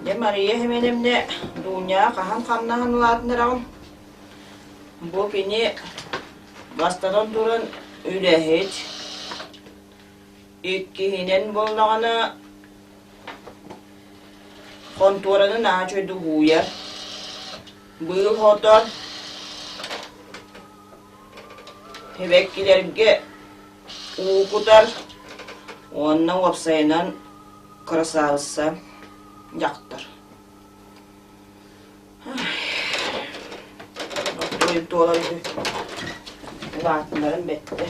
De Maria hemenemde dünya kahan kamnahan ulatnırağım. Bu kini bastadan durun ülehet. İkkihinen bolağını konturanın ağaçöydü huyar. Bu yıl hotar. Hevekkilerge uğukutar. Onun vapsayınan kırasağıssa yaktır. Doyup dolaydı. Ulatnların betti.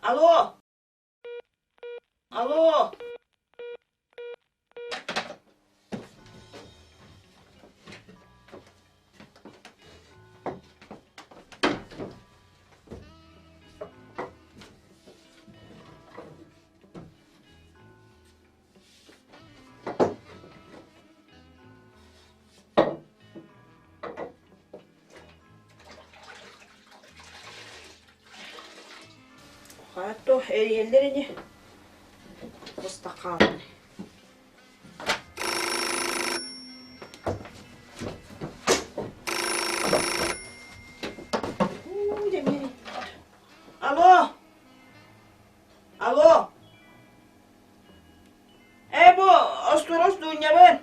Alo. Alo. Hatta her yerlerini ıstakan. Alo. Alo. Bu osturos dünya ben.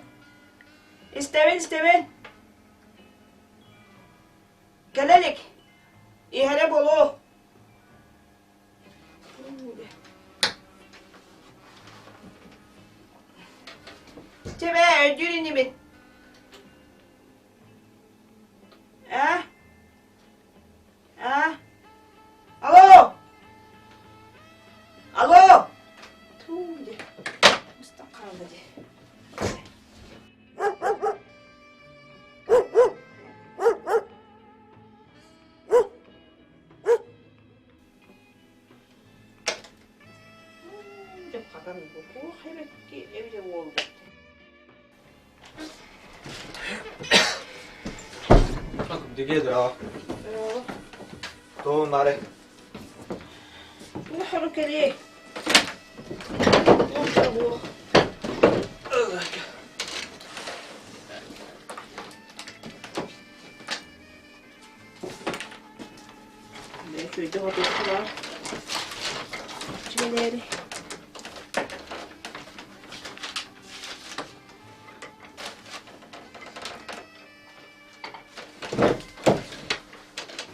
İsteven. Gelelik. İhale bolu. Tebe öldürün ben. Ha? Ha? Alo? Alo? Tuğde. Mustakal hadi. Kadar bu evet ki evde oldu. Digedir ha. Doğum nare. Bu harekeli. Bu. Ne şöyle hafif var. Çimeleri.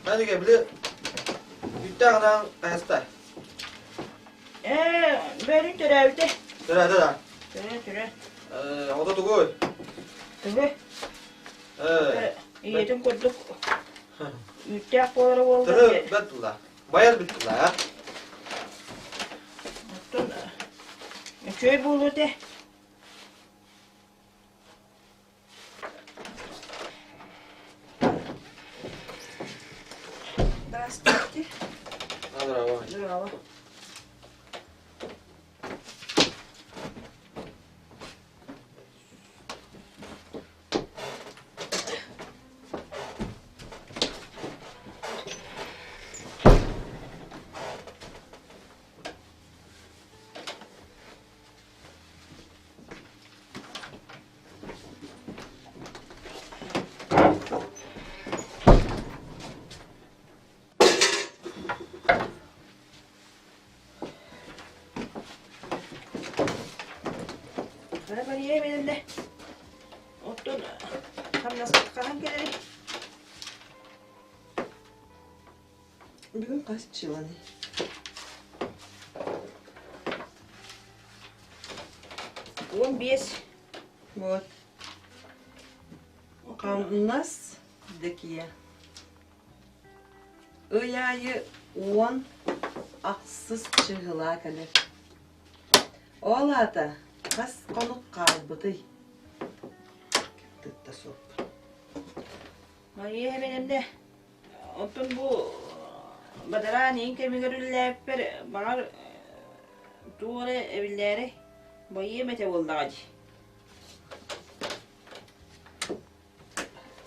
Ben de bile bir tane kayısta. Benim türevde. Dur. Türe. O da tuğuy. Tabii. Yedim kurduk. Üttek boları oldu. Dur, betullah. Bayar bitullah ya. Köy buldu de. Здравствуйте. Здорово. Здорово. Ben yemedim de. Ottun tam nasıl kahan gelelim. Bugün kaç yıl hani? Он без. Вот. У нас такие. Iyayı 10 aksız çıgıla kalır. Ola da kas konuk kalbıdı. Tıtta sok. Ben yemedim de. Ottun bu Badarani'nin kemiği görüldüler. Bana tuğla evlileri. Bayı mete oldu hadi.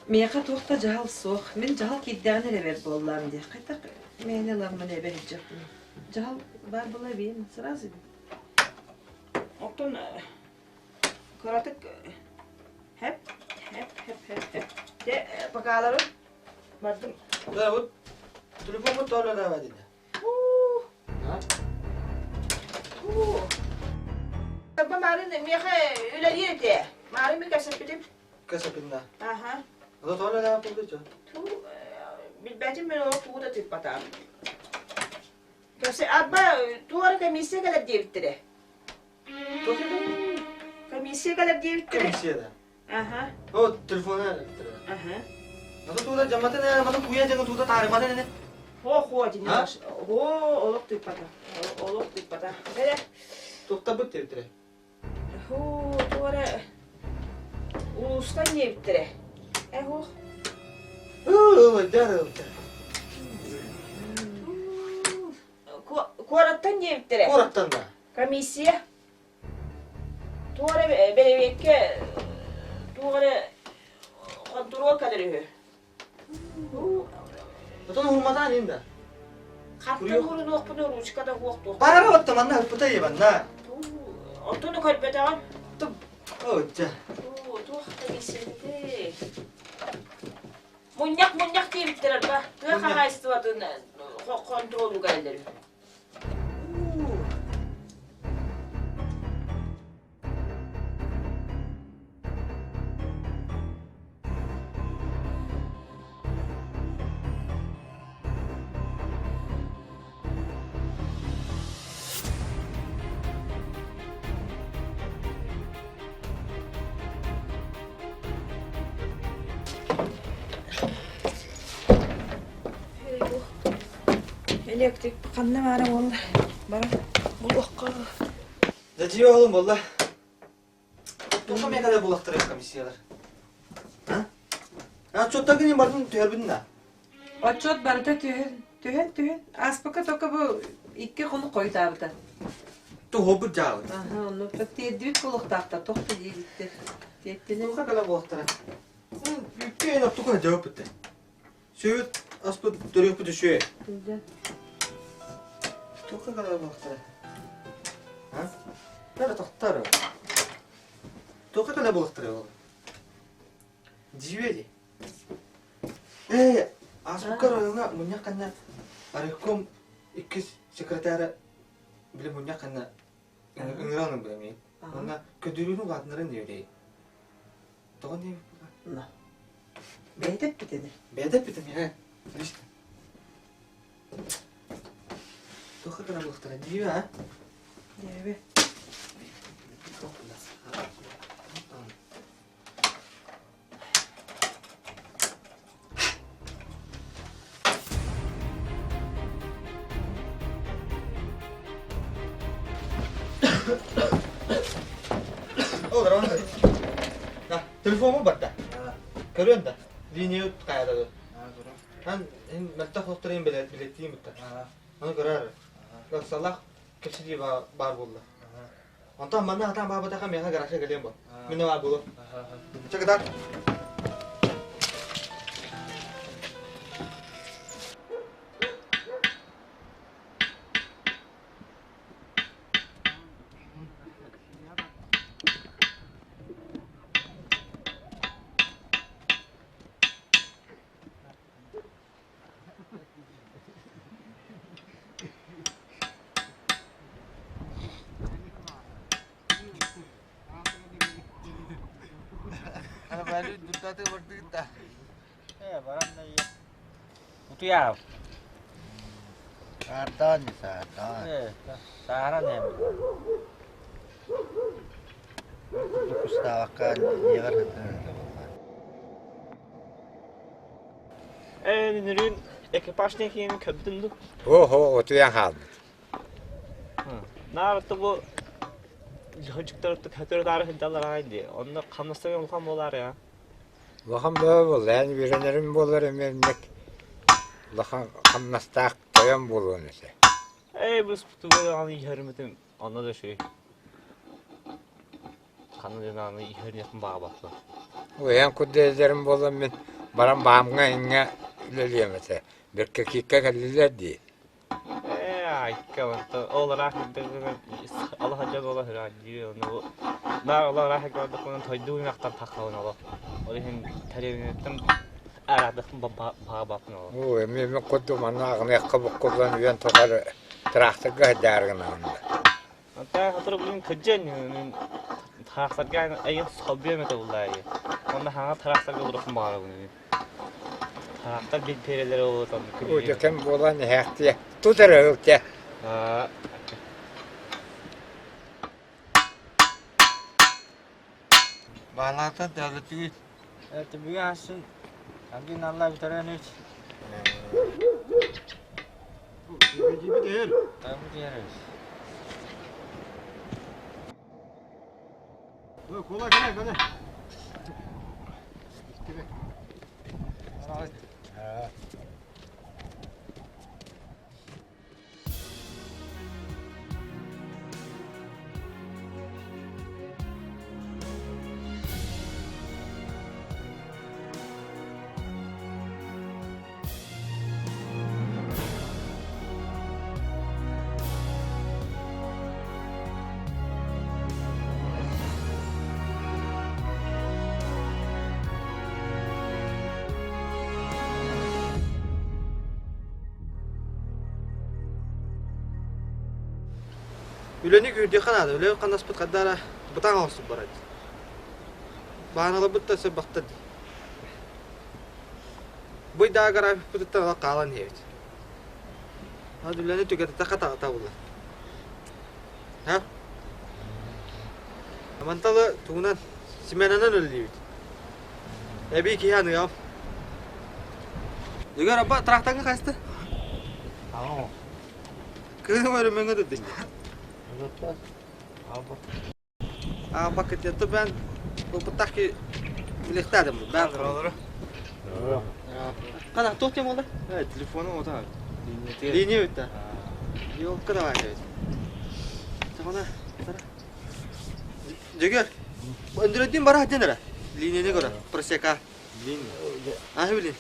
Meyaka tohta cahal soğuk. Men cahal kiddağını rever bollam diye. Kaytak meyne lamma ne verecek bunu. Cahal var bulabilirim. Sırası bir. Oktun kıratık hep. De bakalarım. Vardım. 자, 뭐 telefonmu dolara dedi. Ha? Tabi marin miyaha öyle değil de. Marin mi kasıp bilip. Kasapında. Aha. O da dolara yapıldı canım. Tu bilbetim ben o tu da tip patam. Kasi abba tu ara kamisi kadar diyebittire. Kamisi kadar diyebittire. Komisiyada. Aha. O telefona. Aha. Nasıl tuğda camata ne? Bana kuya jangan tuğda tarimada ne? Ho dinler. Ho oluk tip patam. Oluk tip patam. Hele. Tokta bu tevtire. Ho tu ara ulustan diyebittire. Ho. Darıl. Kuarattan diyebittire. Korattan da. Комиссия. Туара белевекке туара контрол кадыры. Otan hurmadan inda. Каптан бурун окпуну ручкада окту. Para battı manna hıpıta yeban na. Отуну кальбетаган. Tıp. Oca. Ту комиссияте. Муньяк дейбиттер ба. Тыга хагайстыбатын контролу галдыр. Elektrik kanne var vallahi. Bana bulakka. Zaciye oğlum valla. Tokam kadar bulaktırıyor komisyalar. Ha? Ha çok da günün bardın tüyerbin de. Отчет барда tühen. Aspaka toka bu iki konu koydu abda. Tu hobu cağı. Aha, onu pek tedbir buluktakta tohta değildi. Yettine. Toka kadar bulaktırıyor. Yükküyen aptukuna cevap etti. Söğüt aspı dörüyor bu düşüyor. Güzel. Toka kadar bulaktırıyor. Ha? Nerede toktar o? Toka kadar bulaktırıyor oğlum. Civeli. Aspukar oyuna munyak kanna. Arikom ikiz sekreteri bile munyak kanna. Ingranın bile mi? Ona ködürünü vatnların diyor değil. Doğru ne? No. Beydep bir dedi. Bedep bitim ya. İşte. Toka kadar bulaktırıyor. Civi ha? Evet. Olur onu. Ha, telefonumu battı. Görüyorsun da. Lineyi kayada da. Ben mette hoşturayım biletiyim bitti. Onu görer. Bak salak kişiliği var buldu. Ondan bana adam baba da kamera garaja geleyim bu. Mine var bulu. Çekidar. Ano ba, dito natin magdita. Parang naiyak. Utiyaw. Satan. Saharan ya. Kustawakan yar. Nürün ekipajtaki yemin köptündü. Oho, otuyan hal. Nartı bu çocuklar kötü darı hındalar haydi. Onda kamlasına olkan bolar ya. Bakam böyle bol, yani birenlerim bolar emelmek. Lakan kamnastak koyan boluğun ise. Bu tuğla anı yarımıdım. Onda da şey. kanı dinanı ihön yapın bağa baklı. O yan kuddezerim bolan men baran bağımga inge leliyemese. Bir kekike geldiler diye. Ay kavanta olarak Allah hacı Allah hacı onu da Allah rahat gördük onun toyduğu yaktan takavun Allah. Onun televizyondan aradık bağa bakın Allah. O emme koddu manna ağne kabuk kullan yan tokar traktörga dergina onda. Hatta hatırı bugün kıcın taksarga ayın sabiye mete vallahi. Onda hanga taksarga durup bağlı bunu. Taksar bir pereleri olur tabii. O dökem bolan hekti tutar ölte. Bağlardan devleti Evet, bir aslında hangi Allah bir tane hiç. gibi değil. Tabii diyeriz. Dur kola gene gene. Üleni gürdü kanadı. Öyle kanas put kadara butang olsun barat. Bana butta sebaktı. Bu da gara putta da kalan evet. Hadi üleni tüket takata tavla. Ha? Amantalı tuğunan simenanan öldü. Ebi ki hanı ya. Juga apa traktangnya kastı? Tamam. Kızım öyle tutun. Apa kete ben bu petaki bilektadım ben. Olur. Kana tuh oldu? Evet, telefonum o da. Linya öte. Yok kadar var evet. Sana. Juga. Androidin barah aja nara. Linya ini kora. Perseka. Linya. Ah bilin.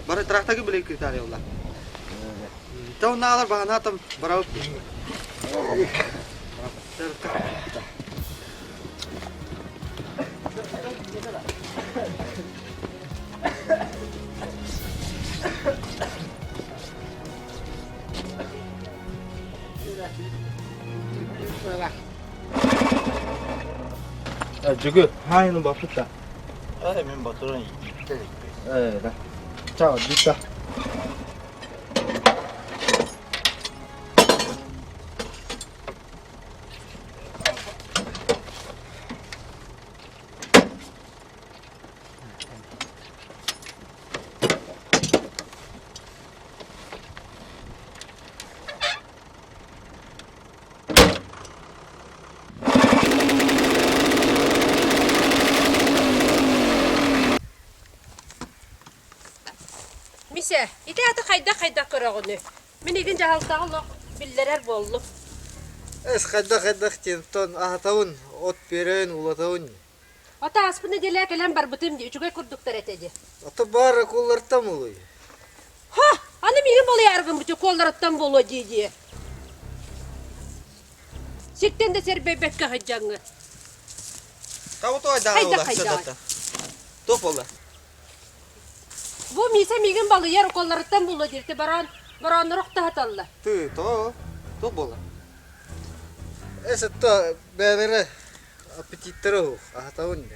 Barah traktaki beli kita ya Allah. Tahu nalar bahan hatam barau. Juga, hai nu bakit ta. Men baturan gitti. Da. Ciao, dita. Mise, ite atı kayda kırağını. Minigin cahaltağılık billerer bollu. Es kadda cinton tahun ot piren ula tahun. Ata aspını dile kelen barbutum di ucuga kurduktar etedi. Ata bar kullar uluy. Ha, anı mirim bolu yargın bu kollarıttan bolu diye. Sikten de ser bebek hacangı. Kamu tuh ada Kayda, ulah kayda. sedata. Tuh pola. Bu mise migin balı yer kollarıttan bolu dirti baran rokta hatalla. Tuh pola. Es itu belere apetit terus. Tahun.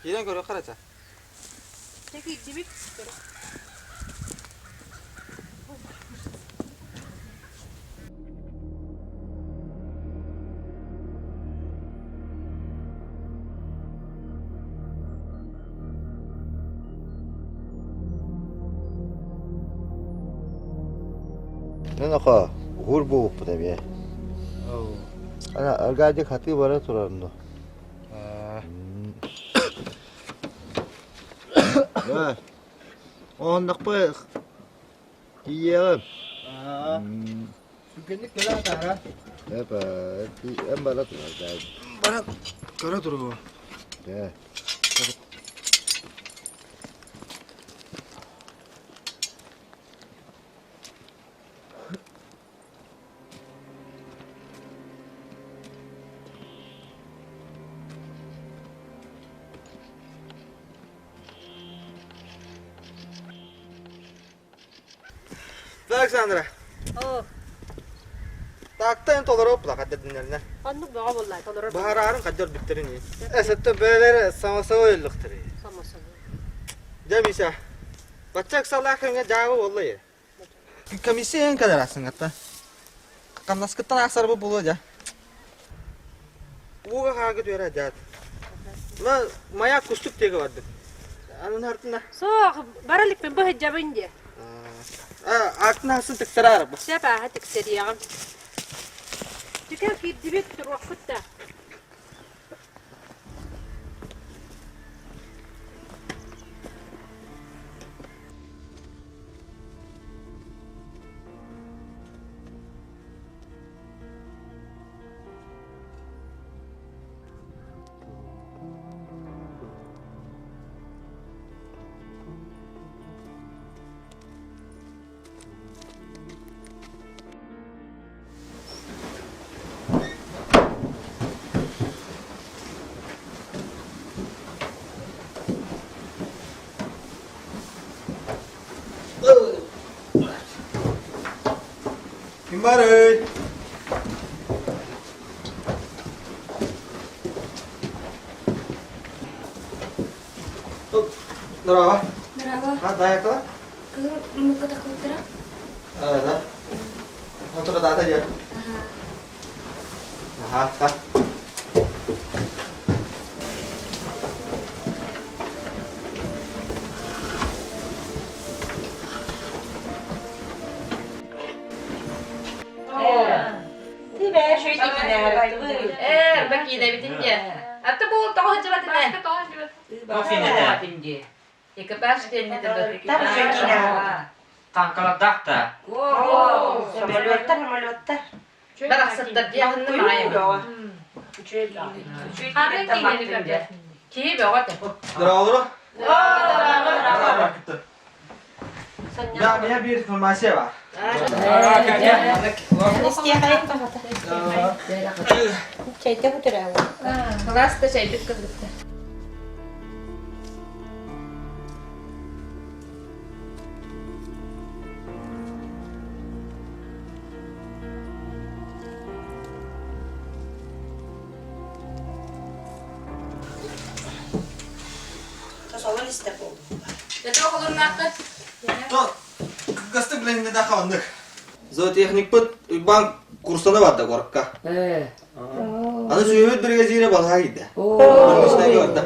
Yine görüyor karaca. Peki dibik. Ben aka hur boğup bu da bir. Ana argacı katı bara turarında. Ya. Ondak bu. Yiyelim. Günlük gelen atar. Evet, en bara turar. Bana kara duruyor. Ya. Alexandra. Oo. Taktayın toları hopla kadar dinlerine. Anlık bağa vallahi kalır. Bahararın kadar bittirin. Esette böyleleri samasa oyulluktır. Samasın. Demisa. Bacak salakın cevabı vallahi. Komisiyen kadar aslında hatta. Kamnaskıttan aksar bu buluca. Bu haga diyor acat. Ma maya kustuk tege vardı. Anın hartında. Soğuk baralık ben bu hecabın diye. Aklına asıl tıktırar bu. Sepa hatık seriyağım. Tüken ki dibik turuq kutta. Kim var ey? Merhaba. Merhaba. Ha dayakla? Muka takut terang? Da. Motor da aja. Aha, ha. Bak yine bitince. Hatta bu daha önce batın ne? İki baş gelmedi de. Tankaladak da. Ben aksatlar diye hanım ayım. Hanım kimleri gördü? Kimi be orada? Dara olur. Ya bir informasi var. Kalas da şey dikkat et. Yeter olur nakit. To kastı bilende de kaldık. Zooteknik put bank kursuna vardı korkka. Ana süyümet bir gezire balığa gitti. Bulmuşta gördü.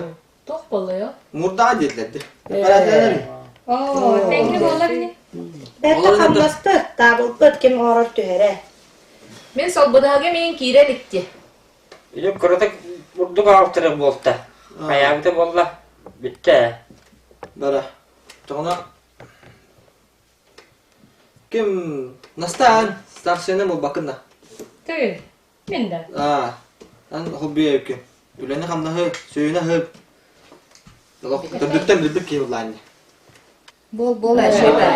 Tok balığı. Murda dedilerdi. Araçlar. Oo, teknik olabilir. Bette kamlastı. Tabıl ötken orar tühere. Men sol budağıma men kirelikti. Bizim kırıtık vurduk altırı bolta. Ayağımda bolla. Bitti. Bara. Tona. Kim nastan? Starsiyona mı bakın da? Tüy. Men de. An hobi evki. Üleni kamda hı, suyuna hı. Lok, dördükten bildik ki ulan. Bol bol şey var.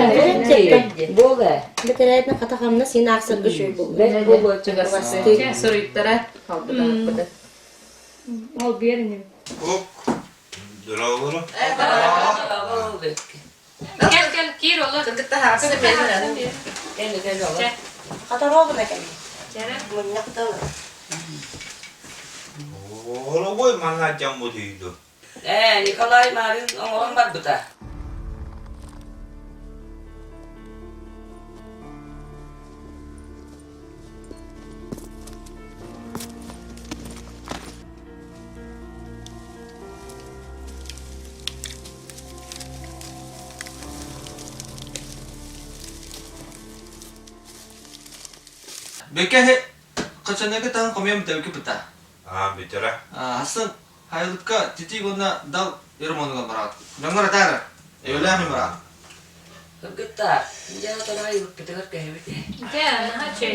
Bol. Beter ayetme kata kamna seni aksat bir şey bol. Bol bol çıgasın. Soruyup da kaldı da. Al birini. Hop. Duraları. Gel gel gir olur. Kırdıkta hapsi benim. Gel olur. Kadar oldu ne kadar. Ceren. Mınnakta var. Oğlum boy manlayacağım bu düydü. Nikolay Marin oğlan var bu da. Bekle kaçanaki tahın komiyam tevki pita. Bitirə. Hasan haylıkka titi gonna dal yormonuga marat. Jangara tara. Evlami marat. Gıtta. Gel oturayım bitirir kehbeti. Gel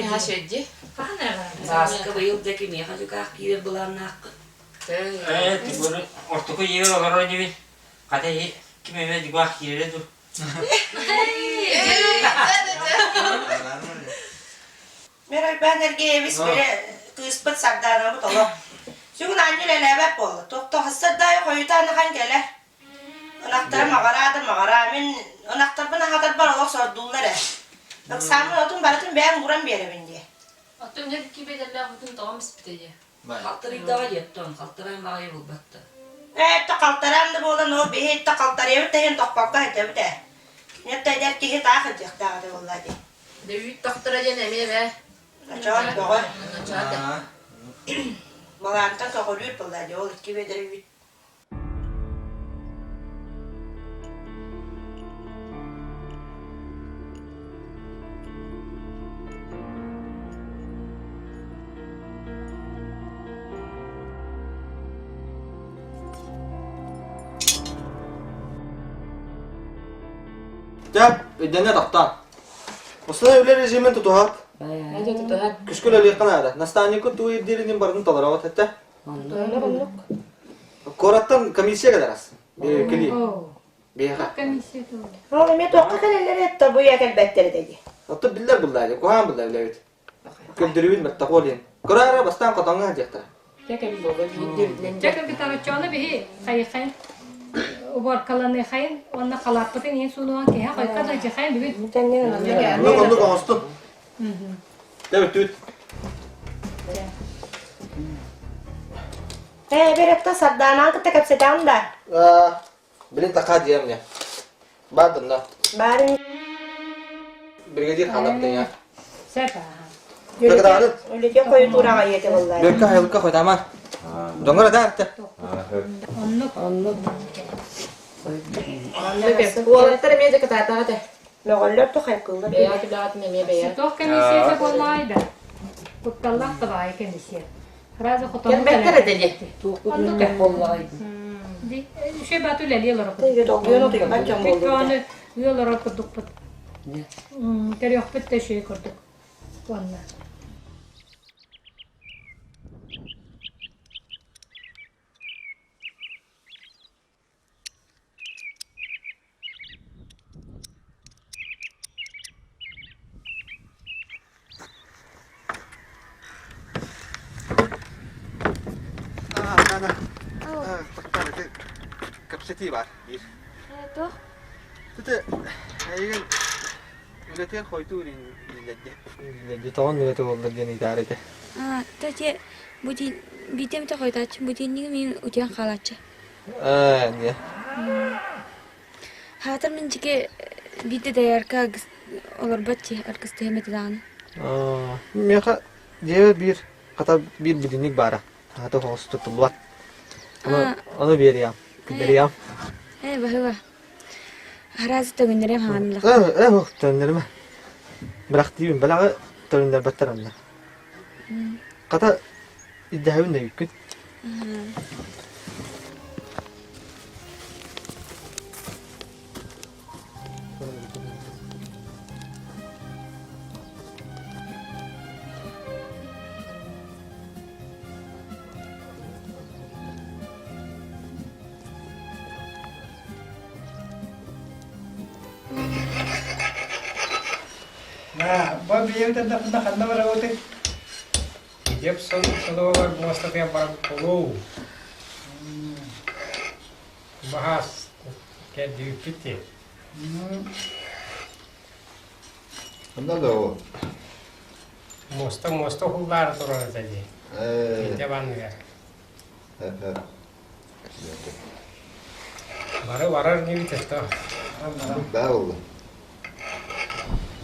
ha şey. Falan ne var? Zaskı bayıl deki mi hacıka kirir bulannak. Tibur ortaku yeri olur gibi. Katayı kime juga yeri dur. Meral ben ergeğimiz böyle kıspıt sabdana bu tolu. Çünkü annele lebep oldu. Tokta hasır da koyutan kan gele. Anahtarı mağara min anahtar bana hatar bana olak sordular. Bak samun otun baratın ben vuran bir yere bindi. Otum ne gibi derler otum tamam ispiteye. Kaltırı da yettim. Kaltıran bağı bu battı. Evet de kaltaran da bolan o bir hit de kaltarıyor da hem tokpakka hite de. Ne de der ki hit akıcak da vallahi. De büyük doktora cenemiye be. Çağır doğru. Çağır. Malantan kakılıyor vallahi o gibi der bir. Gel, dene doktan. Osna öyle rejimen tutuhat. Ne diyor tutar? Küskül öyle kanada. Nastani ko tu dirinin barın talarawat hatta. Korattan kamisiye kadar as. Bir kili. Bir ha. Oğlum ya dokka kaleleri etti bu yak elbette dedi. Hatta biller bulladı. Kohan bulladı evet. Küldürüvin met takolin. Karara bastan katanga hacakta. Çakır bir tane çoğunu bir kayıkayın. Ubar kalanı kayın. Onunla kalapıtın en sonu ki ha kadar cekayın bir. Bunu kondu konstun. Evet evet. Bir hafta sabdana aldık da kapsedan da. Bilin takad yem ya. Badın da. Bari Brigadir hanım ya. Sepa. öyle diye koyu durağa yedi vallahi. Bekka haylıkka koydaman. Dongara da hatta. Onluk. Bu olanları meyze kadar daha da. Logoller to haykıldı. Beyaz bilat memiye beyaz. Toch komisije de bollaydı. Kuttallah da var komisije. Razı kutamı. Gel bekle dedi. Onluk. Vallahi. Şey batı liyorlar. Teyze dokuyor no diyor ben cam Bir oldu. tane liyorlar kurduk. Kere yok bitti şey kurduk. Onlar. Kapseti var. Bir. Tuh. Tete, aygan ületen koytu ürünledi. Tamam ületen oldu diye idare ede. Tadi budi bitem de koydaç. Budi ni min ujian kalaç. Ne? Hatar min jike bide dayar ka olur bacı arkası temet dan. Meka dia bir kata bir bidinik bara. Hatta host tutulvat. Onu veriyam. Veriyam. Bahwa. Haraz da günlerim hamile. Tönlerime. Bıraktığım belağı tönler beter anne. Kata iddiavın da yükün. Nah, babi yang tanda kanna bara wote. Gidip sorular bu hastaya barıp kolu. Bahas kendi bitti. Bundan da o. Mosta hullar sorar dedi. Jaban ya. Evet. Varar gibi testa. Daha oldu.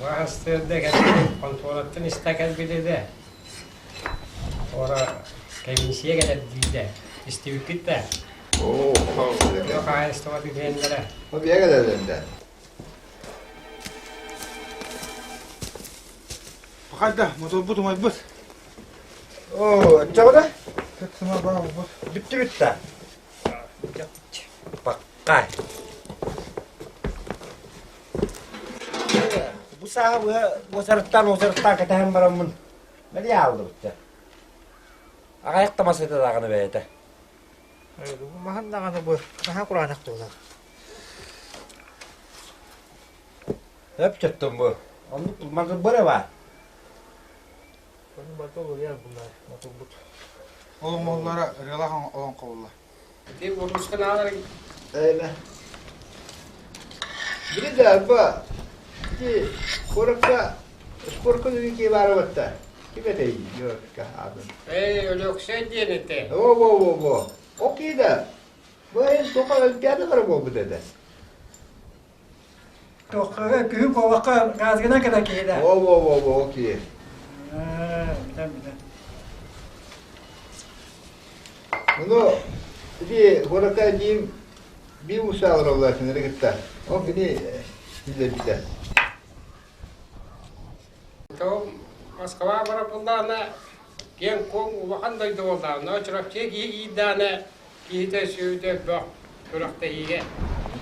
Bahas de geldi kontrolatın istakat bir de. Ora kemisiye geldi de. İstivik bitti. Oo, Yok hayır istavat gidenlere. o bir kadar önde. Hayda, motor bu dumay bus. Oo, çabuk. Kıtsıma bana bu. Bitti. Bak kay. Bu saha bu sarıktan katahan baramın. Ne yavru bitti. Ayakta masada dağını beyde. Bu mahan dağını bu. Mahan Kur'an aktılar. Hep çıktım bu. Onu bulmakta böyle var. Benim batı olur ya bunlar. Motor bu. Oğlum oğullara relahan olan kovullar. Bir vurmuş kanalar. Öyle. Bir de bu. Ki korkta spor kulübü ki var orada. Kime de yok abi. Öyle yoksa diyene. O. Okey de. Bu en sokak olimpiyatı var bu dedi. Tokaga kühü kovaka gazgına kadar kiyede. O okey. Bilen. Bunu bir korkta diyeyim bir uçağı olurlar şimdi gitti. O beni bize. То Москва барапылдана ген ком улахандай долда. Но чрапче ги идана ките сүйде бак. Туракта иге.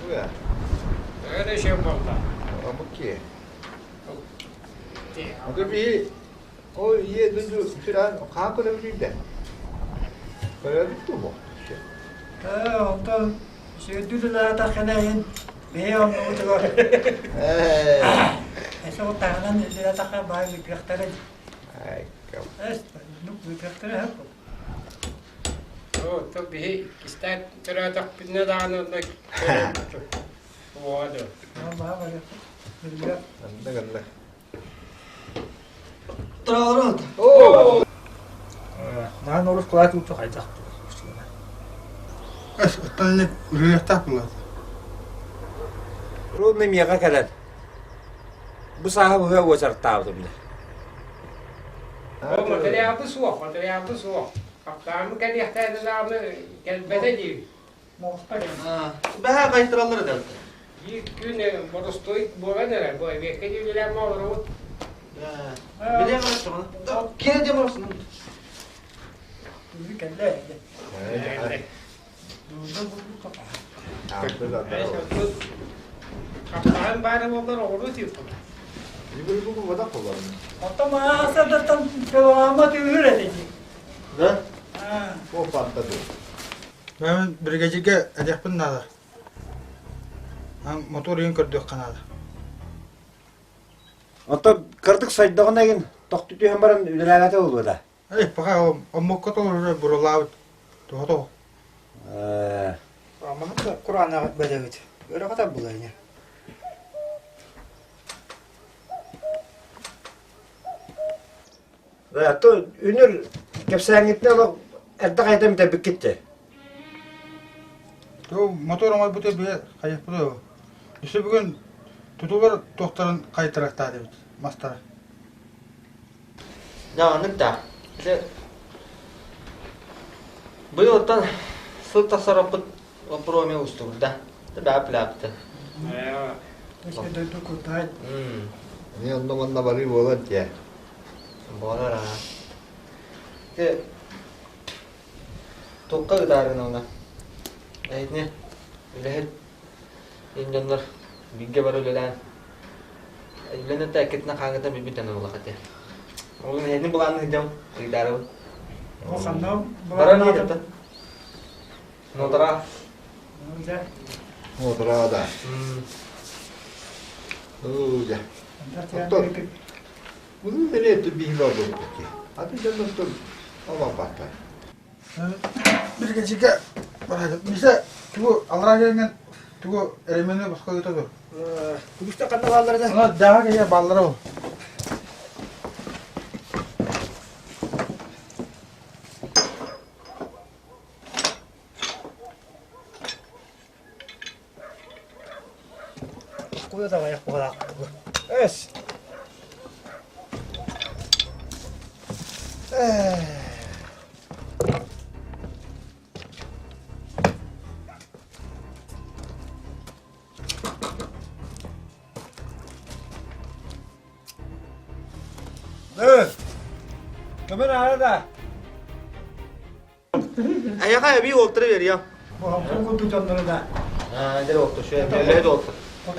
Bu ya. Öyle şey oldu. Okey. O da bir o iyi duydu süren kalkıp bir de. Böyle bitti bu. Ondan şey düdüler takınayin. Beyam oturuyor. Eso tahanan dila takı bay bir kırıkları. Ay kav. Es, nuk bir kırıkları hep. O tabii istat teratak binne dağını da. O adı. Allah var. Bilmiyorum. Ganda. Trağırın. Oo. Nahan olur kulak çok ayacak. Es, öttenlik ürünlük tapılar. Ruh mimiyaka kalan. Bu saha bu o sarıkta abdum. O materyal soğuk. Kaptanı kan yahtadı namı gel bedeli. Muhtar. Baha kayıtıralları da. İlk gün borostoy boğanır. Bu eve kediler mi olur? Bileyim onu. Kine de olsun. Bir kelle. Evet. Kaptan bari onlar olur diyor. Bu da kullanıyor. Hatta mağaza da tam devamı tüyür edecek. Ne? O patladı. Ben bir geceke edepin nada. Ben motor yön kırdık kanada. Ota kırdık saydığına gin. Toktu tüyem baran ülelalete oldu da. Ay paka o mokot olur buralavut. Toho. Ama hatta Kur'an'a bedevit. Öyle kadar bulayın ya. Ve to ünür kepsen gitti ama elde kayda mütebik gitti. Yo motor ama bu tabi kayıp buluyor. İşte bugün tutular doktorun kayıtarak dedi mastara. Ya anlıkta. İşte bu yoldan sırt tasarrufut o promi ustu burada. Tabi yaptı. İşte duydu kutay. Ne ondan bari boğaz ya. Boğalar ha. İşte tokka gıdarın ona. Evet ne? Öyle hep insanlar bilgi var öyle lan. Öyle de kitna kangıda bir tane ola katı. Oğlum hedin bulanı gideceğim. Gidarı. O sandım. Bara niye yaptın? Notara. Güzel. Motora da. Oo ya. Doktor. Bunu nereye etti bir hilo bu ki? Hadi canım doktor. Allah battı. Bir gecike bırakın. Bize bu Allah'a gelen bu elemeni başka götürür. Bu işte kandı balları da. Ama daha gece balları o. Kuyu da var bu kadar. Evet. Evet. Ömer arada. Ayağa bir oturuver ya. Bu hafta kutu canları da. Ha, gel otur. Şöyle belleğe de otur.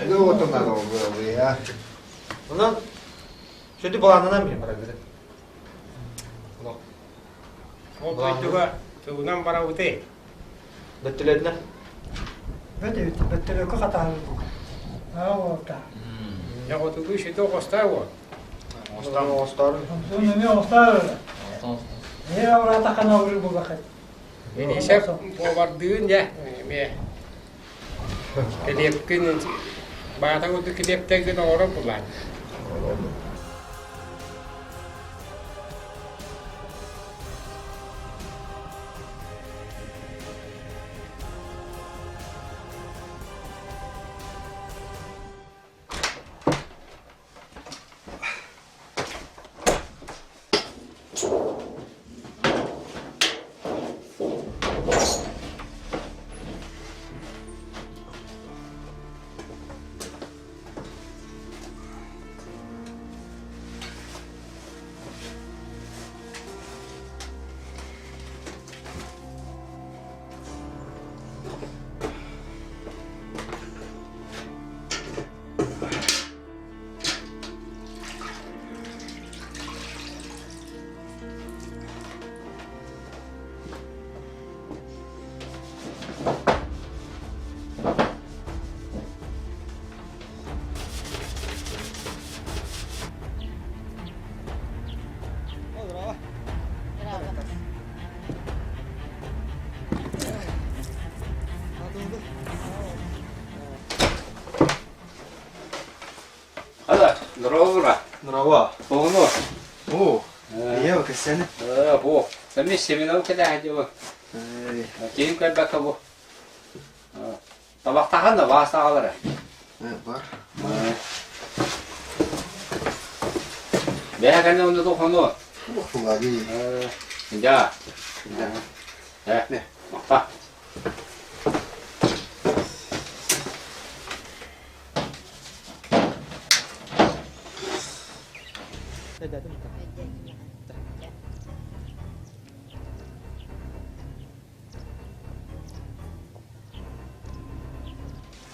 Ne oturmadı o buraya? Ondan şöyle bağlanan mıyım bana göre? O koyduğu tuğundan bara uti. Bettiledine. Bettele ko kata. Ha o ta. Ya o tuğu şu tuğu kostağı. Ostar. Sonra ne olsa. Ya orada kana vurur bu bakay. Yani şef o var düğün ya. Me. Kelepkin bahata o kelepten de orang pulang. Hadi, здорово. Здорово. Полно. О, я как сene. Bu. Sen mi seminal kadar hadi bu. Kim kadar kabu. Tabak tahan da vasıta alır. Var. Beha kan onda da konu. Bu lagi. Ya. Ne? Bak.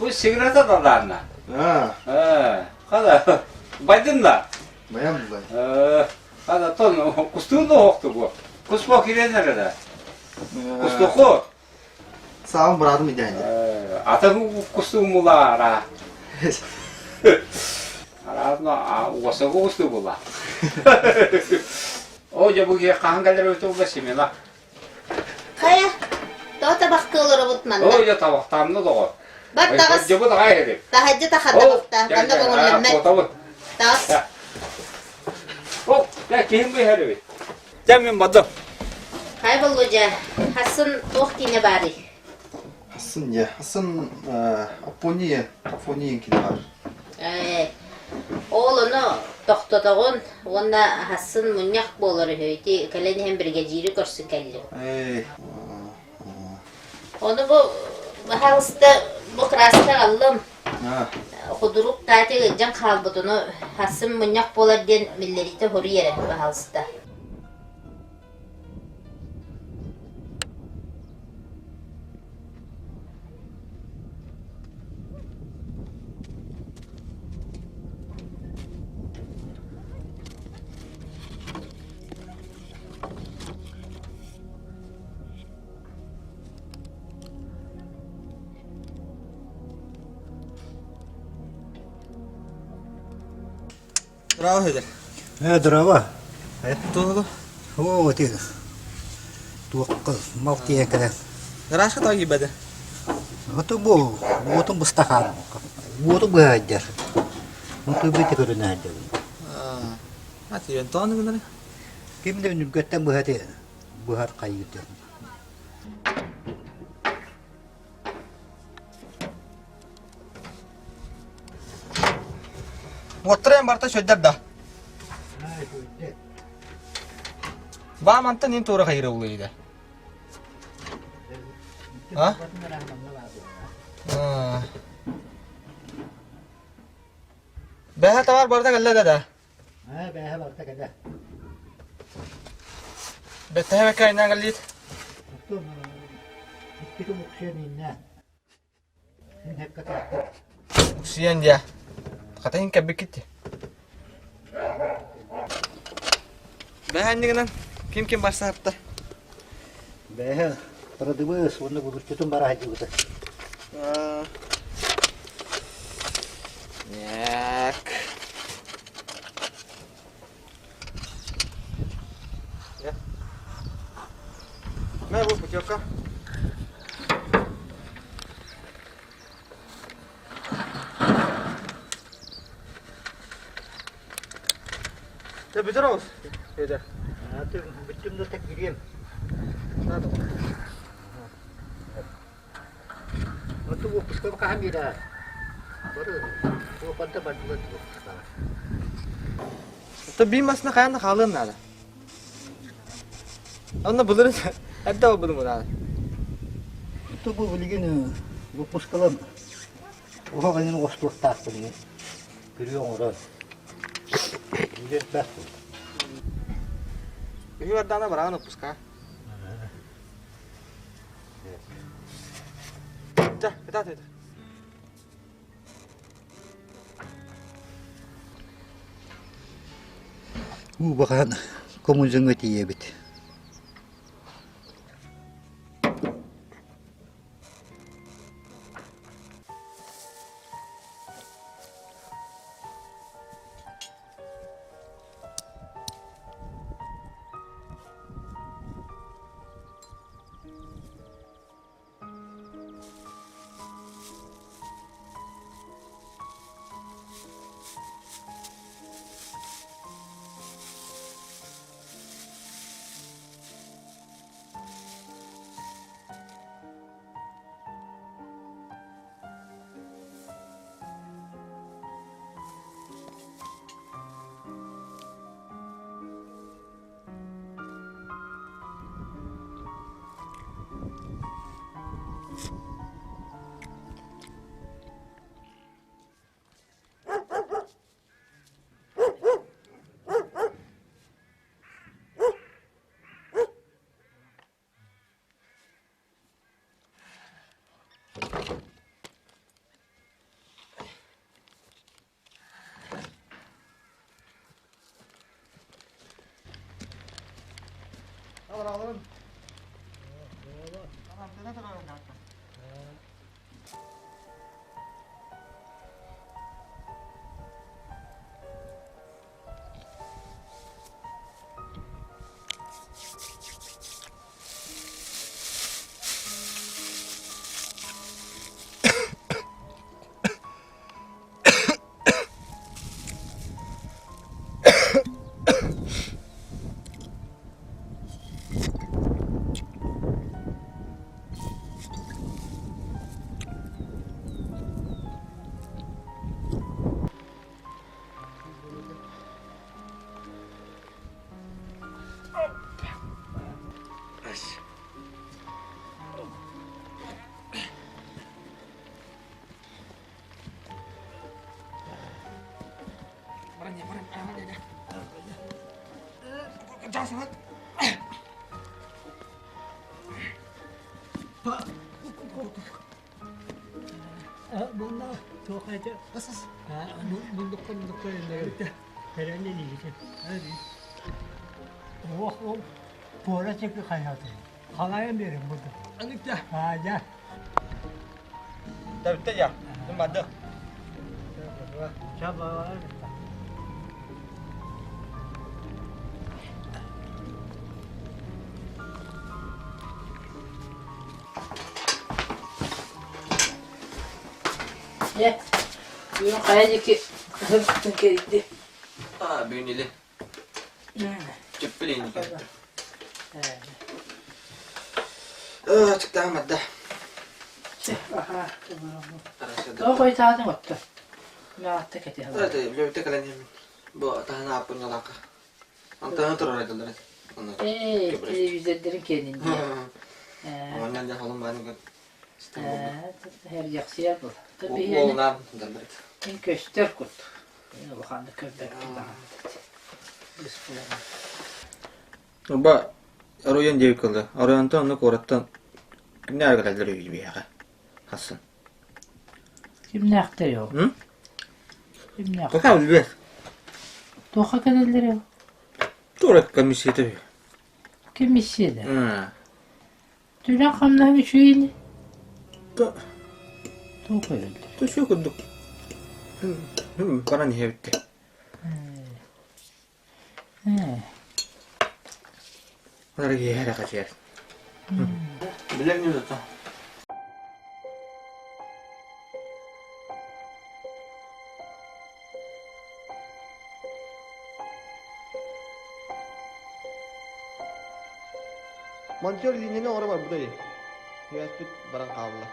Bu sigareta da lan. Ha. Kada baydın da. Bayan bu bay. Kada ton kustuğun da yoktu bu. Kusma kire nerede? Kustuğu. Sağ ol buradım idende. Atın kustuğun mu la ara? Ara wasa kustuğu bu la. Oca bu ki kangalar ötü basayım la. Kaya, daha tabak kılır butman da. Oca tabaktan da doğru. Bak dağız. Cebu da gayet. Daha hacı da hatta bakta. Ben de bunu bilmem. Dağız. Hop, ya kim bu herif? Cemin badım. Kaybolunca Hasan tohtine bari. Hasan ya. Hasan Aponi'nin kili var. Oğlunu tohtadığın, onda Hasan munyak bolur höyti. Kaleni hem bir geciri görsün kelli. Onu bu halsta bu krasta aldım. Kuduruk tati can kalbudunu Hasan munyak bolar den millerite horu yere bu halsta. Здраво, Хедер. Дрова. Это то. О, вот это. tuak mau tiang kada. Ngerasa tau gimana? Itu bu itu mustahan. Bu itu belajar. Untuk betul kada naja. Mati yang tahun bener. Kim dia juga tem buhat kayu itu. Motor yang barta şöyle dah. Ba mantan nin tora kayra uluydu. Ha? Beha tawar barta galla da. Ha beha barta galla. Beha kayna gallit. Itu muksian inna. Ini hep kata. Muksian dia. Katanya kebik gitti. Beha ini kan kim barsa hafta. Beha para dibus wonna bututum barah juga. Yak. Ya. Ne bu putyoka? Ya bitir olsun. Yeter. Atı bitim de tek gireyim. Nada. Atı bu puska kaham yeda. Baru bu panta bantuan bu. Tabii masna kayan kalın nada. Onda buluruz. Hatta bulur mu nada? Itu bu biligin bu puskalan. O hangi waslu tak bunu. Görüyor musun? Lihat bah. Ini wadana barang puska. Dah, kita tuh. Bakan komunzun öteye bit. Alırım. Jangan Pak, bunda çok aja. Asas. Bundukkan indir. Herhalde değil ki. Hadi. Oh, pora çekti hayatı. Halayım derim burada. Anlık ya. Ha ya. Tabii ya. Numada. Çaba. Ya. Bugün kayacık hırtın kerikti. Büyüneli. Cüppeleyin. Çıktı madde. Aha. Doğru koy tahtın ottu. Ne attı keti hava. Evet, bibliotek alan yemin. Bu tahan apın yalaka. Antana turun edilir. Televizörlerin kendinde. Ondan da halım bana gör. Her yaksı yer bu. Tabii yani. Oğlan derler. En köşter kut. Yine bakanda köpek. Ba aroyan dev kıldı. Aroyantan onu korattan ne arkadaşlar öyle bir yağa. Hasan. Kim ne aktarıyor? Hı? Kim ne aktarıyor? Bakalım bir. Doğa kadar ya. Doğru kamışı tabii. Kim işiydi? Hı. Dünya kamla bir şu yeni. Da. Doğa öldü. Da şu kuduk. Bana niye bitti? Onlara giyer kaçar. Bilen ne oldu? Montör dinlene oraya var burada. USB barang kablo.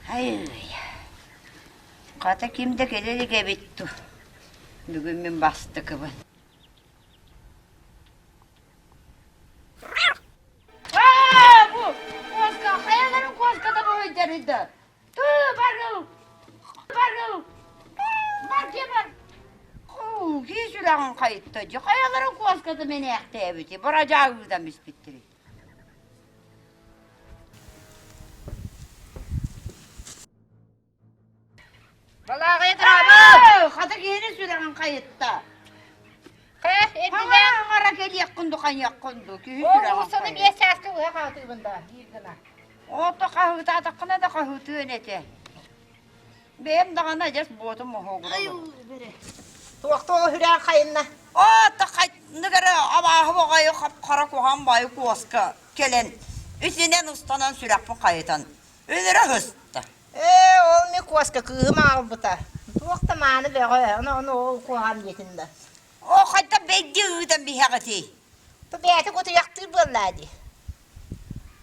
Hayır. Kata kimde geleli gebittu. Bugün min bastı kıvın. Bu! Koska, hayaların koskada bu öderiydi. Bargıl! Bargıl! Bark ya bark! Hiç ülağın kayıttacı. Hayaların koskada beni ekteye biti. Baracağı yüzden biz bittiri. Vallahi kayıt abi. Hadi yeni sürülen kayıtta. Hava ara gel yakındı kan yakındı. O sana bir esaslı o kaldı bunda. O da kahvede adakına da kahvede önete. Benim daha ne ces boğdum mu hoğru. Tuğakta o hüren kayınla. O da ne kadar ama hava kayı kara kohan bayı koska gelen. Üstünden ustanan sürek bu kayıtan. Öyle hıstı. Olmuyor koska kığım al bu da. Tuğakta manı be koy. Onu o kohan yetinde. O hatta beddi ıdan bir hakati. Bu beyte kutu yaktır bunlardı.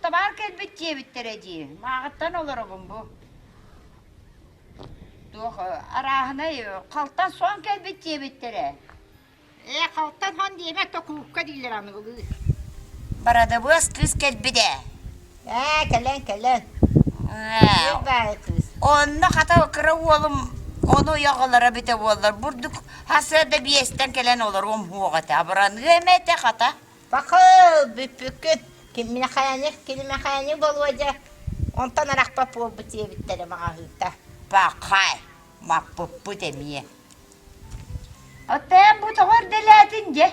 Tabar gel bittiye bittireceği. Mağıttan olur bu. Doğru, arahına kalktan son gel bittiye bittire. Kalktan han diyeme tokukka değiller anı bu. Barada bu kız gel bir de. Kelen. Onunla hata kırı oğlum. Onu yağlara bite olurlar. Burduk hasrede bir esten gelen olur. Huğata. Buranı yemete hata. Bakıl büpükün. Kimine kayanık bol olacak. Ondan arakpap ol bitiye bittere mağa hütta. Bakay. Mappupu demiye. Otten bu toğur delatince.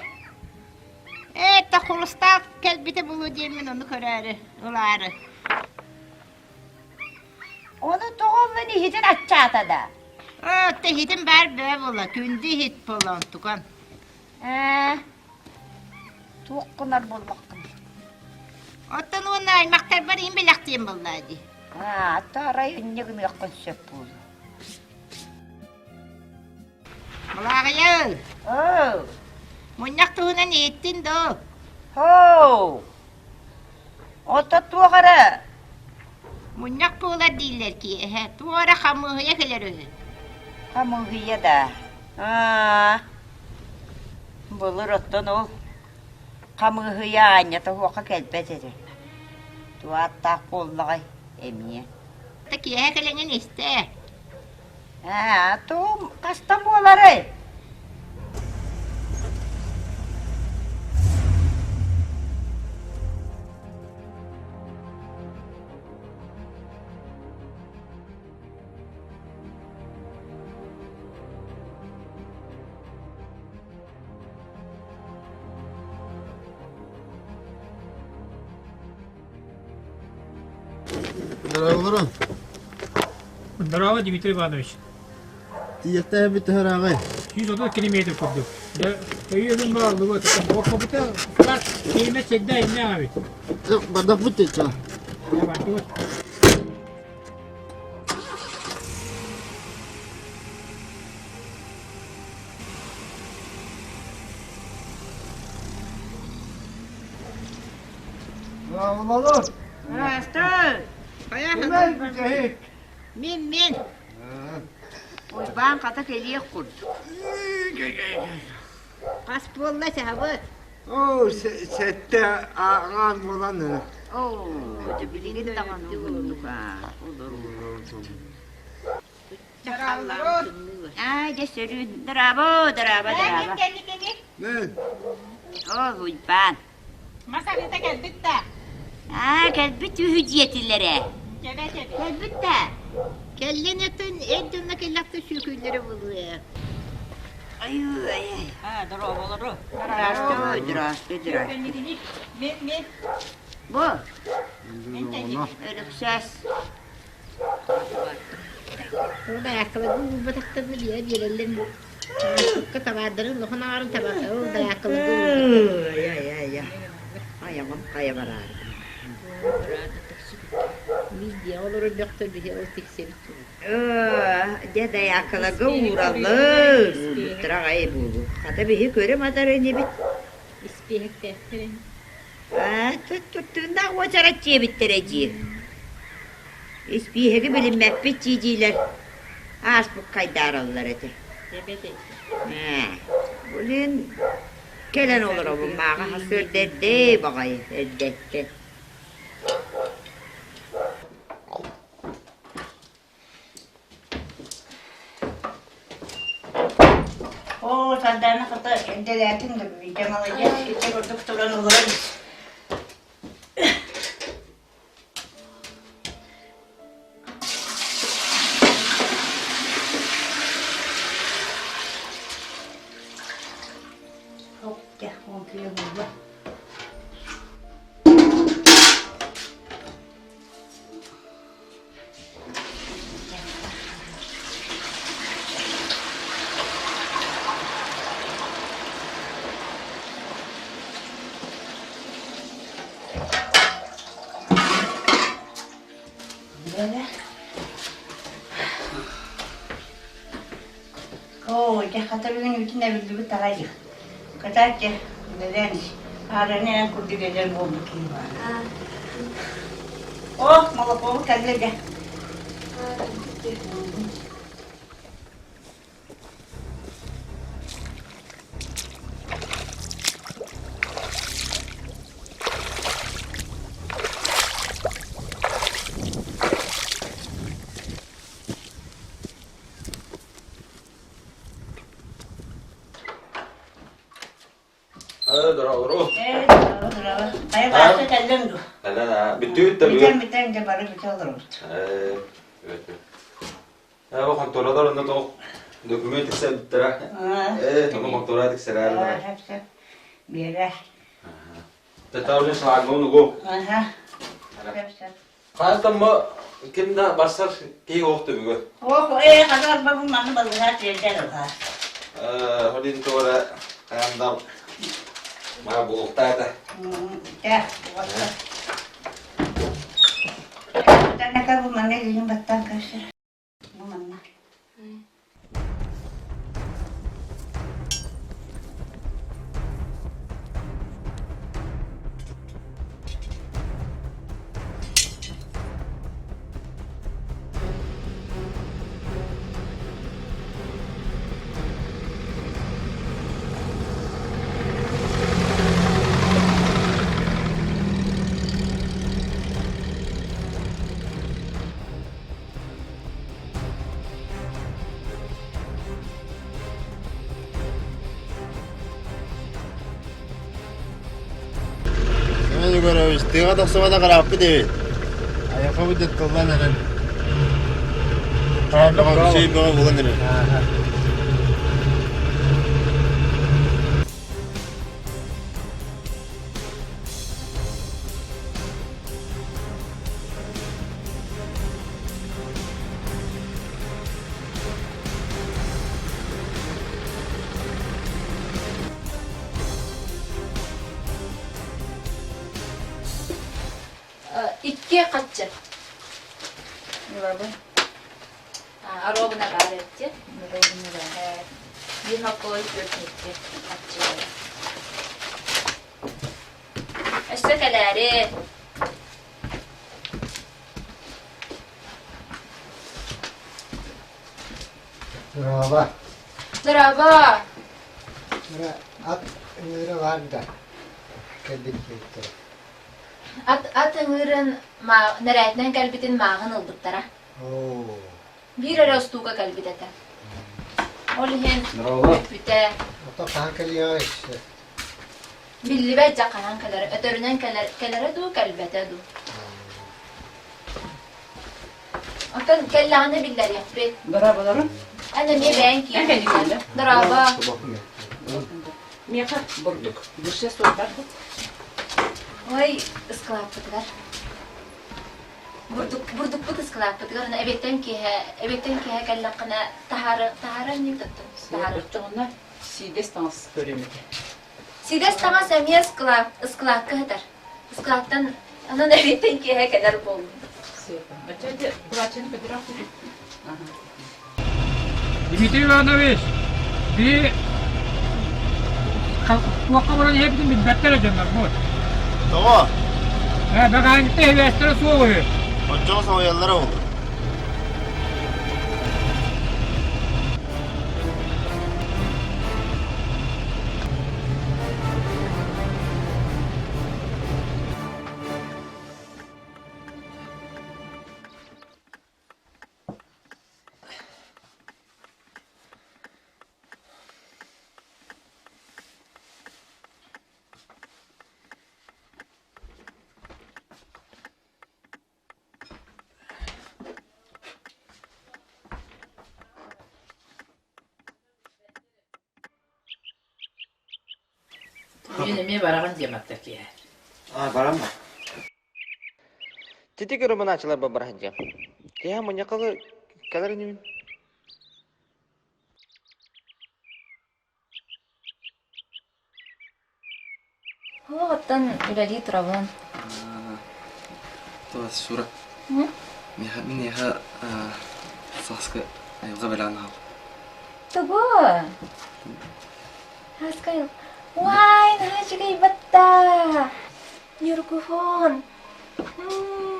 Ta kulustak kelbite bulu diyemin onu köreri, uları. Onu toğulun hitin aççata da. Ta hitin ber be bula, kündü hit bulun tukan. Tuğkunar bulmakın. Ottan onu aymaktar barayım bilak diyeyim bulladı. Ta arayı ünlüğüm yakın söp bulu. Mulağıyı. Munyak tuğuna ne ettin do? Ota tuğara. Munyak tuğlar değiller ki. Tuğara kamıhıya gelir öyle. Kamıhıya da. Bulur ottan ol. Kamıhıya anya tuğaka kelpet eder. Tuğat tak bollağay emiye. Takiye gelingen iste. Tuğum kastam boları. Здорово. Здорово, Дмитрий Иванович. Тиякта бит харагай. 130 километр koptuk. Köyümün bağlı bu. O koputa kadar kelime çekde inne abi. Yok, bardak bitti ça. Ya bak bu. Olur. Stur. Bilmez bir cahil. Min. Uyban kata keliye kurdu. Kas bolla sahabat. Sette ağan bulanı. Bilin tamam bulunduk ha. Olur. De sürün. Drabo. Ne? Uyban. Masalite geldik de. Kelbit hücciyetillere. Cebe. Kelbit de. Kellinetin eddinle kellakta şükürleri buluyor. Ay. Drabo. Drastı. Min. Bu. Ölük ses. Orada ayakkabı bu batakta bir yer gelelim. Sıkkı tabardırın, lokun ağrın tabakta. Orada ayakkabı bu. Ya. Ayağım kaya var ağrı. Midye olur doktor bir şey olsak sevdi. Dede ayakkabı uğralır. Trağayı buldu. Hatta bir göre madara ne bit. İspihek defterin. Tuttuğunda o çaratçıya bittireceği. İspiheki bilinmek bitçiciler. Az bu kaydarallar eti. Cebe. Bulun gelen olur o bu mağa hasır derdi bakayım eddette. Sandalye kata endeletin de bir cemalıca işte gördük turan olur. Hop gel, komple burada. Böyle. Gel hatırlayın bütün evli bir tarayı. Kadar ki neden? Arane kurdu gelen bu ki var. Oh, malah bu kadar gel. Здорово. Здорово. Kaya başta kaldın mı? Hala bitti Biten de bari biter olur. Evet. Tawa kontrolador onda to dokument iksebtara. Tono kontrolat ikseralar. Hepsi. Bire. Tatawle slagonu go. Aha. Hepsi. Qatamma kimda basar ki oqtu bigo. Oh, kadar babu manı balığa çeker o ha. Hodin tora ayamda ma buluktada. Ya, valla. Ne kadar bu manı gelin battan kaçtı. Bu manı. 이거는 내가 덕서마다가 아프대. 아야 거기도 그만하는. 너가 무슨 뭐 먹었느냐. İkiye kaçacak. Ne var bu? Arabına gayretti. Bir hafta koyup götürdü. Kaçacak. İşte kaderi. Merhaba. Merhaba. At nere var da. Kedik gitti. Atın nereyetten kalbitin mağın ıldıktara. Oo. Bir ara ustuğa kalbidete. Olihin büte. Ota kankaliyor işte. Billi ve cakanan kalere, ötörünen kalere du kalbete du. Akın kellahını biller yapbet. Darabalarım. Anne mi ben ki? Ben geldim. Daraba. Miyaka burduk. Bir şey sorar. Vay ıskalaptılar. Burduk bu ıskalaptılar. Ebetten ki he kellakına tahara ne tuttu? Tahara. Onlar sides dans görüyor. Sides tamam semiye ıskalak kadar. Iskalaktan onun ebetten ki he kadar bol. Bence bırakın bir tarafı. Dimitri Ivanoviç, bir vakka buranı hepsini bir better edeceğim bu. Tamam. Ben hangi hevesleri soğuyor. Hocam soğuyanlara oldu. Yine baragan cemattaki ya. Baram mı? Titik yorumunu açılar babarahacağım. Ya manyakalı kadar ini. Ho'tan ilali turaban. طبعا الصورة من يها صاصك غبل عنها Tugo. Haskay. Why nahajigay batta. Yurkuhon.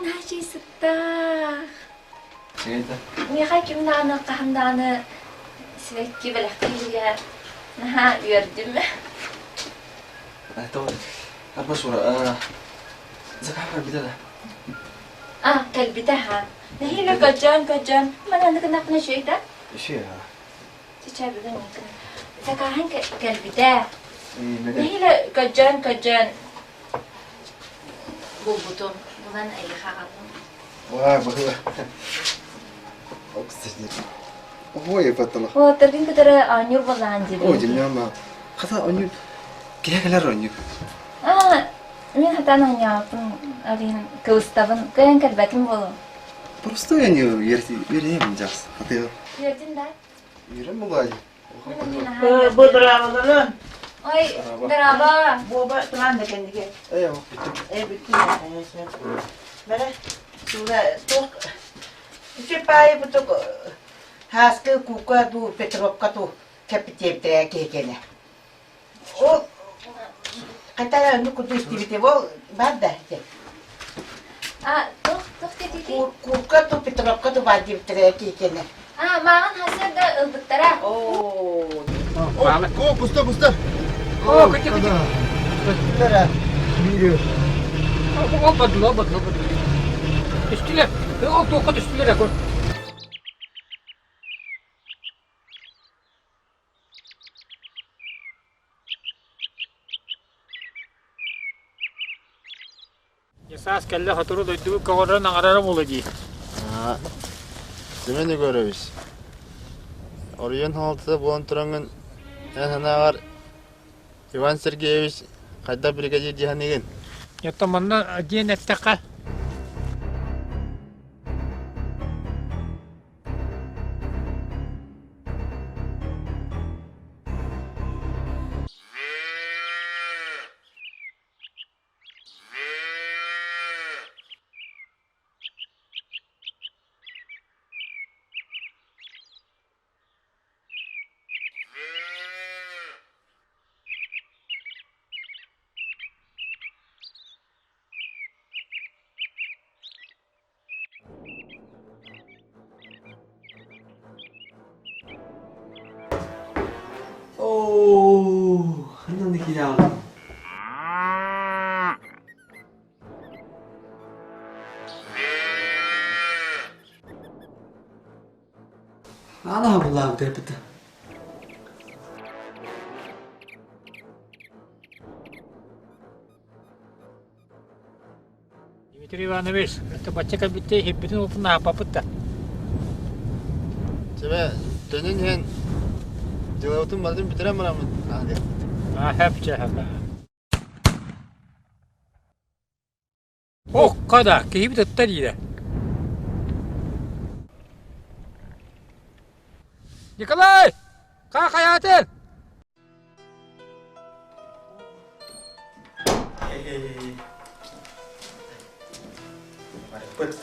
Naji sita. سيدة Miyakay kimdana kahandana. Svekki belakkiya. Naha yurdim. طبعا أربع صورة زكاة حرب بدأ Kalbitaha. Nahila kajan. Mana nak na siya ita? شيء Sabi ko nga. Sakahan kalbita. مدى Nahila kajan. Bubutom. Bulan ay kakapon. Vay bakıyor. Oksijen. Ого, я потом. Вот тергин кедere anyur bolan О, jeli. дильняма. Хата оню. Кегелер оню. Мен хатан anyapın alin kıvıstavın kıyın kelbetim bolu. Просто оню ерем жакс. Хата. Yerdin de. Ерем булай. Bu durabaların. Ay, merhaba. Bu tulan da kendike. Eyvah. Bitti. Böyle şurada çok Çipayı bu çok haskı kuka tu Petrovka tu kapitepte kekene. O katara nu kutu istivite vol badda. Tok dedi. Kuka tu Petrovka tu badipte kekene. Mağan hasır da ıldıktara. О, пусто. О, кыты. Тара. Мирю. Опадло. Üstüler. O tokat üstüler akor. Esas kelle hatırı duyduğu kavarın ağrara buladı. Demeni görüyoruz. Orion haltıda bulan turanın en hanagar Ivan Sergeyevich kayda brigadier cihanigin. Yatamanna diyen etteka. 오, 한장 느끼냐. Ana bulam tepede. Dmitri Ivanoviç, это бачка bitti, hepsini opuna yapapıtta. Тебе dönün hen cevabın malum bitirem bana mı? Hadi. Hepçe hep. Oh kadar, keyif tuttu diye. Nikolay! Kalk hayatın! Pıt.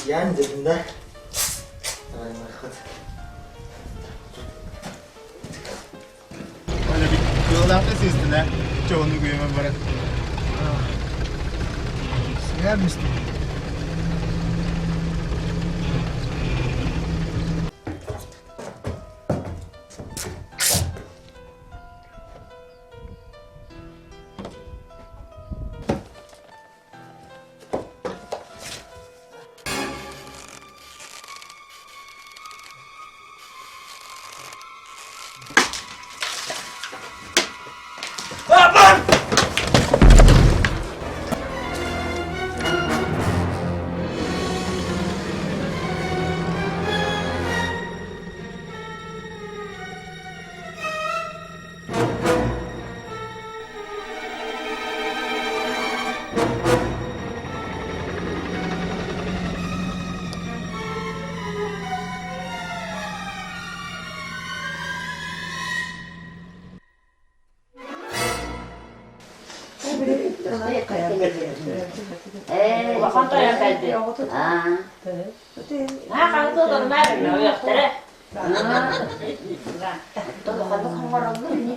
Yani cebimde. Öyle bir yollarda sesine çoğunu güyemem bırak. Sever misin? Bakan toyan geldi. Kan tuh kemarin ya, tere. Tuh bakan tuh kamar orang ini.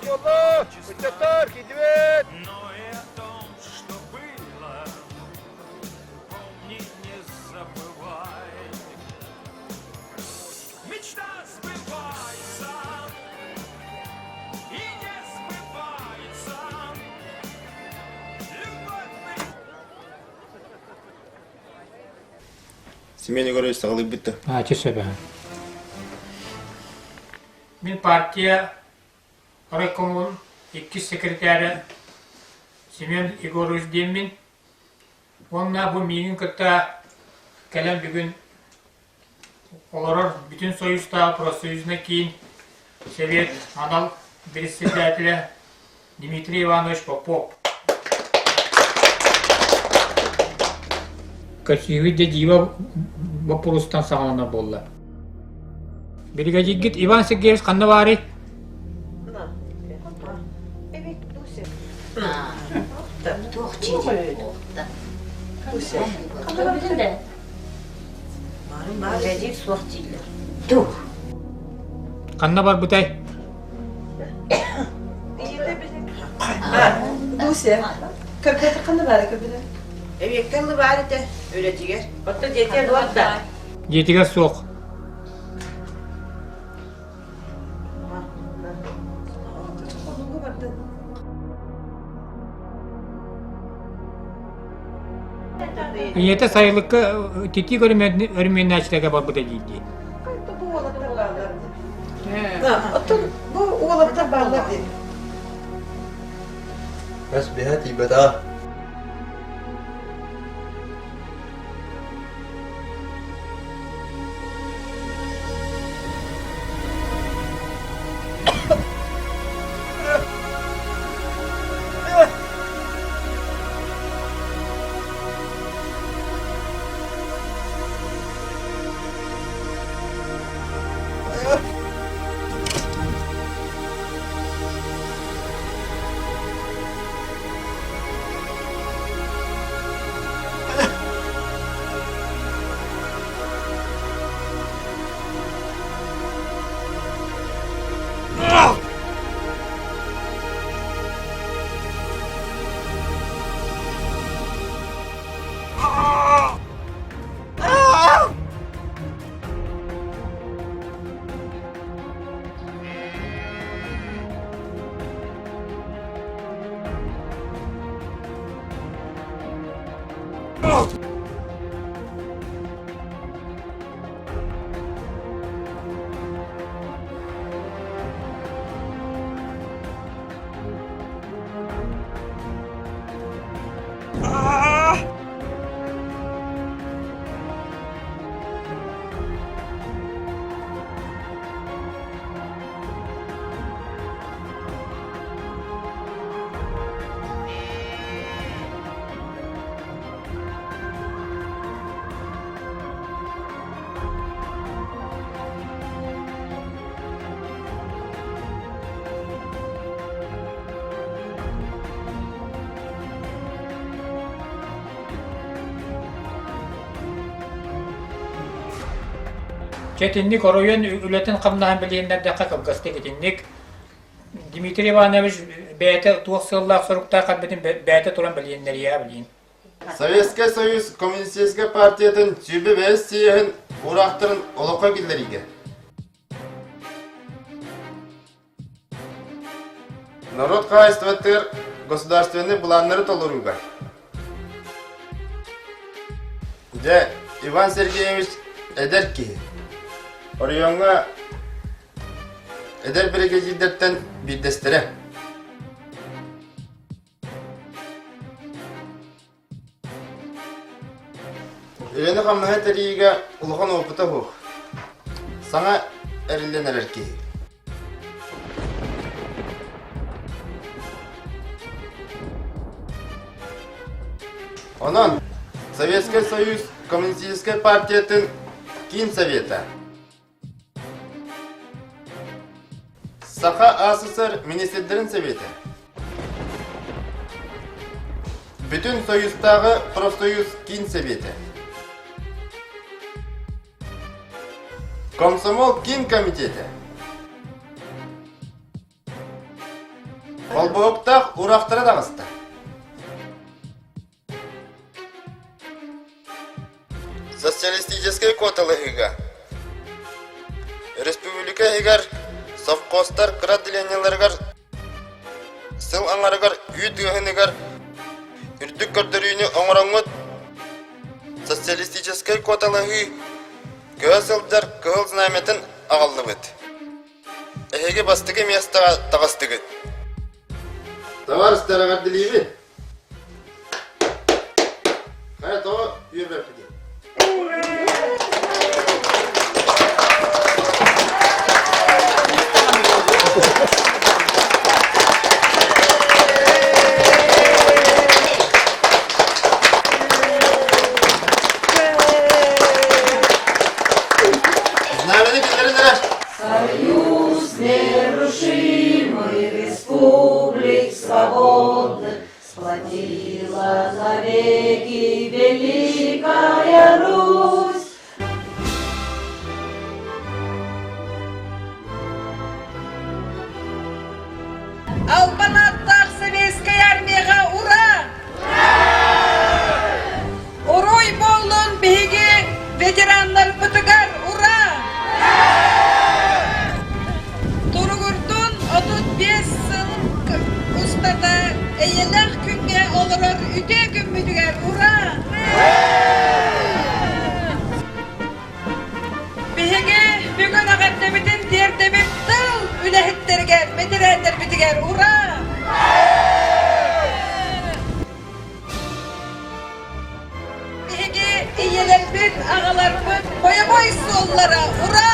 Allah! Bıçaklar, gidivet! Семен Егорович сағылып бітті. Чесебе. Мен партия райкомун 2 секретары Семен Егорович деймін. Онна бұл меңін күтті кәлем бүгін оларар бүтін союзда профсоюзына кейін Совет анал председателі Дмитрий Иванович Попов. Качевидде дива вопростан сағалана болды. Бригадир Иван Сергеевич қанды бары? Қанды бар бұтай? Дусе. Köpüğü kanı var köpüğü. Evet kanı var de öğretiyor. Hatta yeter doğada. Жетіге соқ. Ете сайылыққа тетік өрменін әшіліге бар бұда дейді. Bu oğlakta bağladı. بس بهاتي بدأ Çetinlik oroyan ületin qamnahan bilyenler de qaqab qastı getinlik. Dmitri Ivанович bəyətə tuğsıllaq soruqta qabbetin bəyətə turan bilyenler ya bilyen. Советский Союз Коммунистической партиятын түйбі бәс сейін урақтырын олыққа келдеріге. Народ қайыстываттыр государственный планнары толыруға. Де Иван Сергеевич әдер ки. Орионға әдер бригадирдерден биддестері. Өлені қамнаға тәрейге ұлған опыта бұл. Саңа әрілден әрерке. Онан Советский Союз Коммунистической партиятын Кин Совета. Саха АССР Министрлерин Советі. Бүтін Союзтағы профсоюз Кин Советі. Комсомол Кин комитеті. Қолбоқтақ урақтары дағысты. Социалистический коталығыға. Республика егер совхозтар кырадыленелергер, сыл аңарыгар үйдігінігер, үрдік көрдірүйіні оңыраңыт, социалистический коталығы Көсілдер кыл знаметін ағалды бұд. Әйге бастығы местаға тағастығы. Товарыстар ағар ділеймін. Қая тоғы үйірбәп біде. Союз нерушимый республик свободных сплотила навеки Великая Русь. Албанаттах советская армияға ура! Урой болын беге ветерандар бұтығар ура! Тургурдун 35 yıl ustada eyeler künge olur üde gümmüdüger ura! Bihege bugün ağabdemidin derdemim tıl ülehitlerger, veteranlar bitiger ura! Bihege eyelermin, ağalarımın boya boy sollara ura!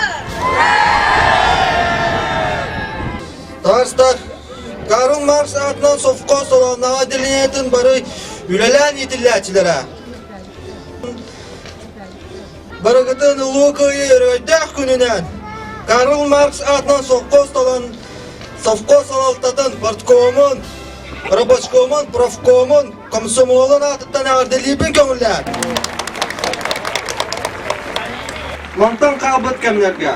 Tağırstar, Karl Marx adından sofka solanlığa diliyetin barı ülelen yetilläçilere. Barıgıtın ılıqıyı öröydək gününen Karl Marx adından sofka solaltatın partikomun, Rabochkomun, profkomun, komsomolun atıttan ağırdeliyipin kömürler. Montan qabıt kemlerge.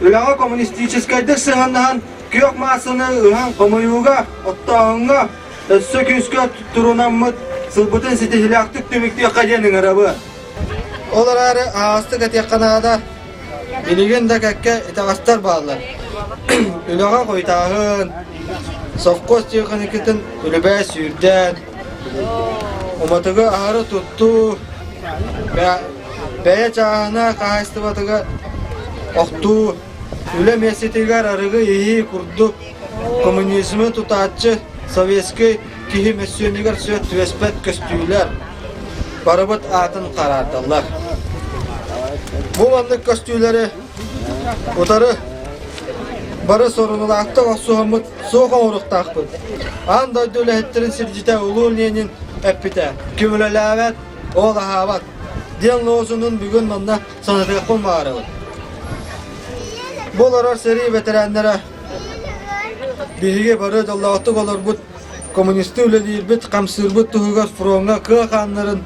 Ülağı komünistическайдық сығаннаған Kök masını ıhan komayuğa, ottağına, söküskö tutturunamıt, sılbıtın sitihilaktık tümüktüye kacenin arabı. Olar arı ağastık etekkanada, biligen de kekke itağastar bağlar. Ülağa koytağın, sofkos tiyakanikıtın ülübeye sürden, umatıgı ağrı tuttu, beye çağına kahıstı batıgı oktu, Üle mesetigar arıgı iyi kurduk. Komünizmi tutaççı, sovetski kihi mesyonigar söt tüvespet köstüyler. Barabıt atın karardılar. Bu manlık köstüyleri utarı barı sorunulakta o suhamıt soğuk ağırıqtaqbıd. Anda dölehettirin sircite ulu Lenin epite. Kümülelavet, oğlahavat. Den lozunun bugün manna sanatıqpın bağırıbıd. Bolarar seri veteranlara bihige barı dallatıq olur bu komünisti üleliyir bit kamsır bu tuğugar fronga kıqanların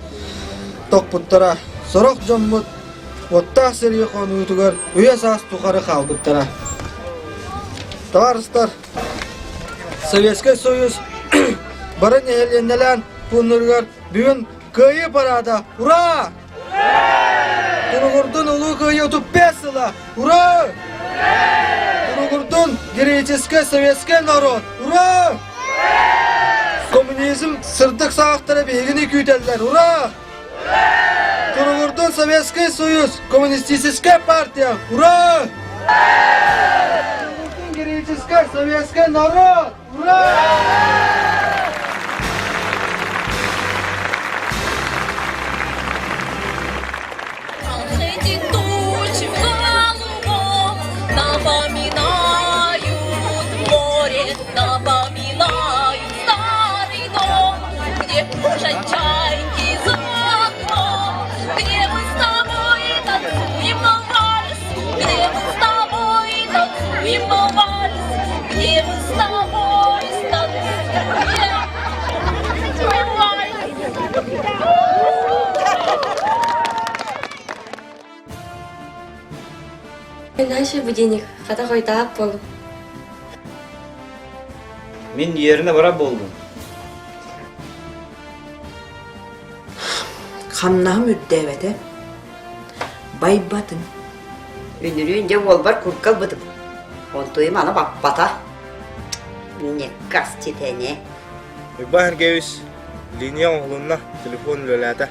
toqputtara soraq jommut ottaq seri qonutugar üye sas tuqarı qalbuttara. Tağırstar Sovetskiy Soyuz barı nehelyenelen punurgar bugün kıyı parada ura! Turgurdun ulu kıyı 35 yıla ura! Turgurdun героический советский народ ура! Komünizm sırdık sağaktara begini küyteldiler ура! Turgurdun Sovetskiy Soyuz Komünistическая партия ура! Turgurdun героический советский народ ура! Чайки за окном, где мы с тобой танцуем вальс, где мы с тобой танцуем вальс, где мы с тобой танцуем вальс. Наши будильник, хата қойдап болу. Мен yerine bara болдum. Kamnağım üddevete. Baybatın. Ünürüyünce volbar kurkal bıdım. Ontuyum ana bata. Ne gaz çetene. Bahar geviş. Linya oğluna telefon lölata.